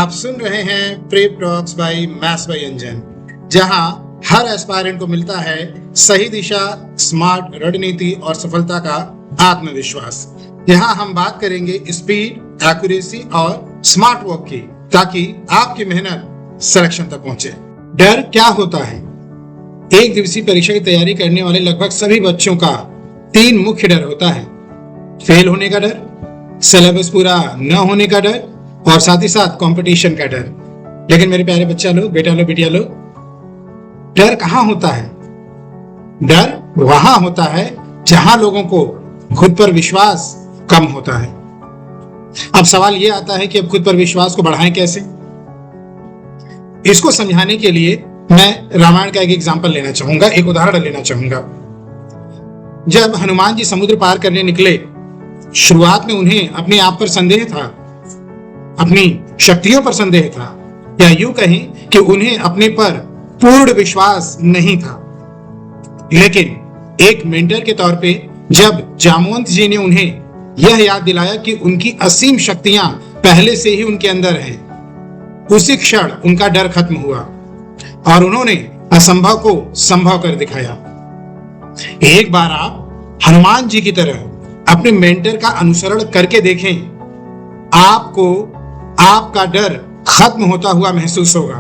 आप सुन रहे हैं prep talks by maths by Anjan, जहां हर एस्पायरेंट को मिलता है सही दिशा, स्मार्ट रणनीति और सफलता का आत्मविश्वास। यहाँ हम बात करेंगे स्पीड, एक्यूरेसी और स्मार्ट वर्क की, ताकि आपकी मेहनत सिलेक्शन तक पहुंचे। डर क्या होता है? एक दिवसीय परीक्षा की तैयारी करने वाले लगभग सभी बच्चों का 3 मुख्य डर होता है। फेल होने का डर, सिलेबस पूरा न होने का डर और साथ ही साथ कंपटीशन का डर। लेकिन मेरे प्यारे बच्चा लोग, बेटा लोग, बिटिया लोग, डर कहाँ होता है? डर वहां होता है जहां लोगों को खुद पर विश्वास कम होता है। अब सवाल यह आता है कि अब खुद पर विश्वास को बढ़ाएं कैसे? इसको समझाने के लिए मैं रामायण का एक एग्जाम्पल लेना चाहूंगा, एक उदाहरण लेना चाहूंगा। जब हनुमान जी समुद्र पार करने निकले, शुरुआत में उन्हें अपने आप पर संदेह था, अपनी शक्तियों पर संदेह था, या यूं कहें कि उन्हें अपने पर पूर्ण विश्वास नहीं था। लेकिन एक मेंटर के तौर पे जब जामवंत जी ने उन्हें यह याद दिलाया कि उनकी असीम शक्तियां पहले से ही उनके अंदर हैं, उसी क्षण उनका डर खत्म हुआ और उन्होंने असंभव को संभव कर दिखाया। एक बार आप हनुमान जी की तरह अपने मेंटर का अनुसरण करके देखें, आपको आपका डर खत्म होता हुआ महसूस होगा।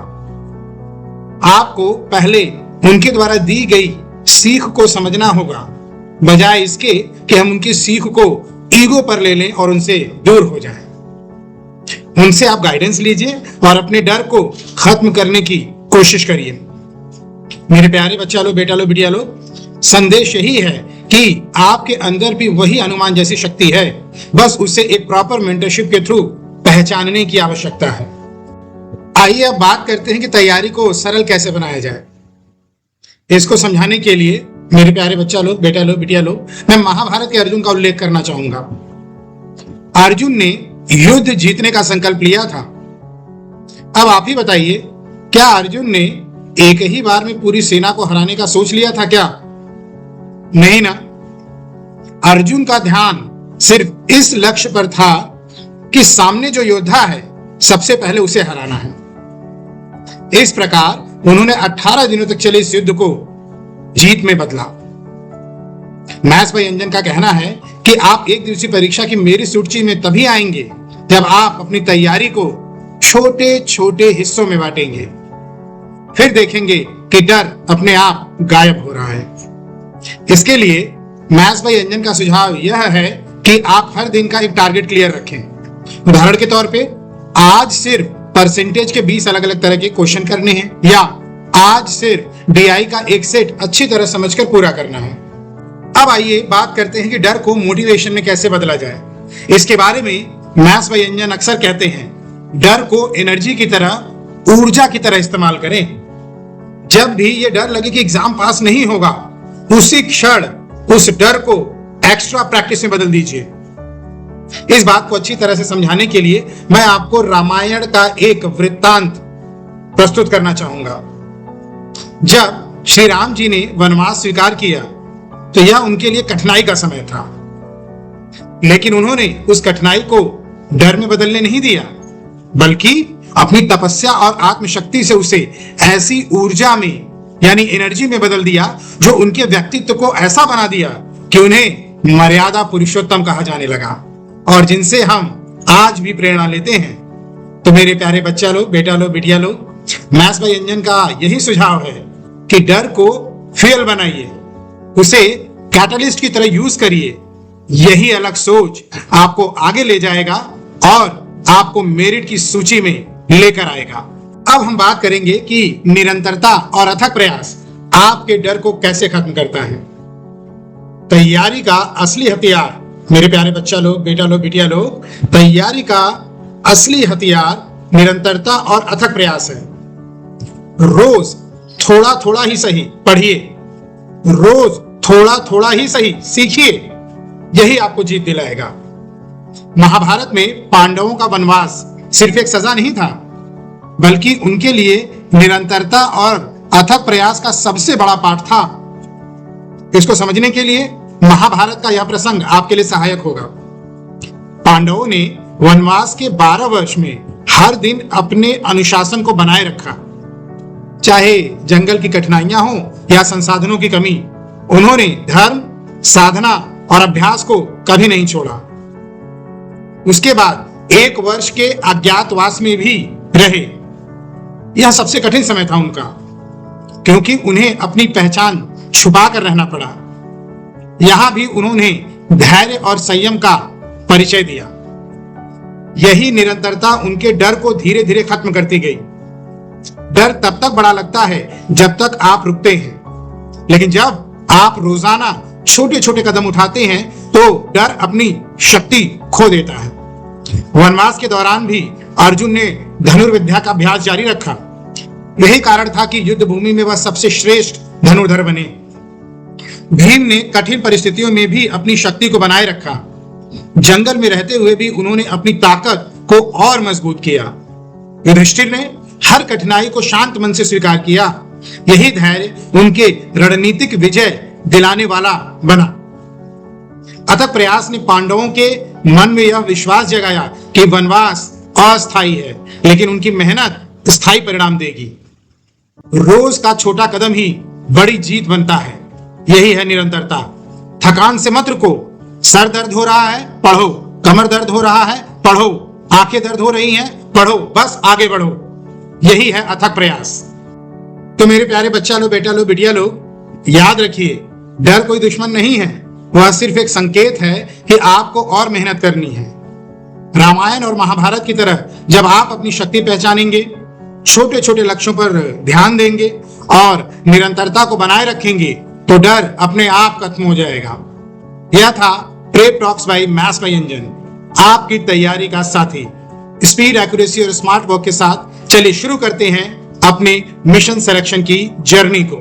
आपको पहले उनके द्वारा दी गई सीख को समझना होगा, बजाय इसके कि हम उनकी सीख को ईगो पर ले लें और उनसे दूर हो जाएं। उनसे आप गाइडेंस लीजिए और अपने डर को खत्म करने की कोशिश करिए। मेरे प्यारे बच्चा लो, बेटा लो, बिटिया लो, संदेश यही है कि आपके अंदर भी वही हनुमान जैसी शक्ति है, बस उसे एक प्रॉपर मेंटरशिप के थ्रू पहचानने की आवश्यकता है। आइए अब बात करते हैं कि तैयारी को सरल कैसे बनाया जाए। इसको समझाने के लिए मेरे प्यारे बच्चा लोग, बेटा लोग, बिटिया लोग, मैं महाभारत के अर्जुन का उल्लेख करना चाहूंगा। अर्जुन ने युद्ध जीतने का संकल्प लिया था। अब आप ही बताइए, क्या अर्जुन ने एक ही बार में पूरी सेना को हराने का सोच लिया था क्या? नहीं ना। अर्जुन का ध्यान सिर्फ इस लक्ष्य पर था कि सामने जो योद्धा है सबसे पहले उसे हराना है। इस प्रकार उन्होंने 18 दिनों तक चले इस युद्ध को जीत में बदला। मैथ्स बाय अंजन का कहना है कि आप एक दिवसीय परीक्षा की मेरी सूची में तभी आएंगे जब आप अपनी तैयारी को छोटे छोटे हिस्सों में बांटेंगे। फिर देखेंगे कि डर अपने आप गायब हो रहा है। इसके लिए मैथ्स बाय अंजन का सुझाव यह है कि आप हर दिन का एक टारगेट क्लियर रखें। उदाहरण के तौर पे आज सिर्फ परसेंटेज के 20 अलग अलग तरह के क्वेश्चन करने हैं, या आज सिर्फ डीआई का एक सेट अच्छी तरह समझकर पूरा करना है। अब आइए बात करते हैं कि डर को मोटिवेशन में कैसे बदला जाए। इसके बारे में मैथ्स बाय अंजन अक्सर कहते हैं, डर को एनर्जी की तरह, ऊर्जा की तरह इस्तेमाल करें। जब भी ये डर लगे कि एग्जाम पास नहीं होगा, उसी क्षण उस डर को एक्स्ट्रा प्रैक्टिस में बदल दीजिए। इस बात को अच्छी तरह से समझाने के लिए मैं आपको रामायण का एक वृत्तांत प्रस्तुत करना चाहूंगा। जब श्री राम जी ने वनवास स्वीकार किया तो यह उनके लिए कठिनाई का समय था, लेकिन उन्होंने उस कठिनाई को डर में बदलने नहीं दिया, बल्कि अपनी तपस्या और आत्मशक्ति से उसे ऐसी ऊर्जा में, यानी एनर्जी में बदल दिया जो उनके व्यक्तित्व को ऐसा बना दिया कि उन्हें मर्यादा पुरुषोत्तम कहा जाने लगा, और जिनसे हम आज भी प्रेरणा लेते हैं। तो मेरे प्यारे बच्चा लोग, बेटा लोग, बिटिया लोग, मैथ्स बाय अंजन का यही सुझाव है कि डर को फ्यूल बनाइए, उसे कैटलिस्ट की तरह यूज करिए। यही अलग सोच आपको आगे ले जाएगा और आपको मेरिट की सूची में लेकर आएगा। अब हम बात करेंगे कि निरंतरता और अथक प्रयास आपके डर को कैसे खत्म करता है। तैयारी का असली हथियार, मेरे प्यारे बच्चा लोग, बेटा लोग, बिटिया लोग, तैयारी का असली हथियार निरंतरता और अथक प्रयास है। रोज थोड़ा थोड़ा ही सही पढ़िए, रोज थोड़ा थोड़ा ही सही सीखिए, यही आपको जीत दिलाएगा। महाभारत में पांडवों का वनवास सिर्फ एक सजा नहीं था, बल्कि उनके लिए निरंतरता और अथक प्रयास का सबसे बड़ा पाठ था। इसको समझने के लिए महाभारत का यह प्रसंग आपके लिए सहायक होगा। पांडवों ने वनवास के 12 वर्ष में हर दिन अपने अनुशासन को बनाए रखा, चाहे जंगल की कठिनाइयां हो या संसाधनों की कमी। उन्होंने धर्म, साधना और अभ्यास को कभी नहीं छोड़ा। उसके बाद 1 वर्ष के अज्ञातवास में भी रहे। यह सबसे कठिन समय था उनका, क्योंकि उन्हें अपनी पहचान छुपा कर रहना पड़ा। यहां भी उन्होंने धैर्य और संयम का परिचय दिया। यही निरंतरता उनके डर को धीरे धीरे खत्म करती गई। डर तब तक बड़ा लगता है जब तक आप रुकते हैं, लेकिन जब आप रोजाना छोटे छोटे कदम उठाते हैं तो डर अपनी शक्ति खो देता है। वनवास के दौरान भी अर्जुन ने धनुर्विद्या का अभ्यास जारी रखा। यही कारण था कि युद्ध भूमि में वह सबसे श्रेष्ठ धनुर्धर बने। भीम ने कठिन परिस्थितियों में भी अपनी शक्ति को बनाए रखा। जंगल में रहते हुए भी उन्होंने अपनी ताकत को और मजबूत किया। युधिष्ठिर ने हर कठिनाई को शांत मन से स्वीकार किया। यही धैर्य उनके रणनीतिक विजय दिलाने वाला बना। अथक प्रयास ने पांडवों के मन में यह विश्वास जगाया कि वनवास अस्थायी है, लेकिन उनकी मेहनत स्थायी परिणाम देगी। रोज का छोटा कदम ही बड़ी जीत बनता है। यही है निरंतरता। थकान से मत रुको। सर दर्द हो रहा है, पढ़ो। कमर दर्द हो रहा है, पढ़ो। आंखें दर्द हो रही हैं, पढ़ो। बस आगे बढ़ो। यही है अथक प्रयास। तो मेरे प्यारे बच्चा लो, बेटा लो, बिटिया लो, याद रखिए, डर कोई दुश्मन नहीं है। वह सिर्फ एक संकेत है कि आपको और मेहनत करनी है। रामायण और महाभारत की तरह जब आप अपनी शक्ति पहचानेंगे, छोटे छोटे लक्ष्यों पर ध्यान देंगे और निरंतरता को बनाए रखेंगे, तो डर अपने आप खत्म हो जाएगा। यह था prep talks by maths by Anjan, आपकी तैयारी का साथी। स्पीड, एक्यूरेसी और स्मार्ट वर्क के साथ चलिए शुरू करते हैं अपने मिशन सिलेक्शन की जर्नी को।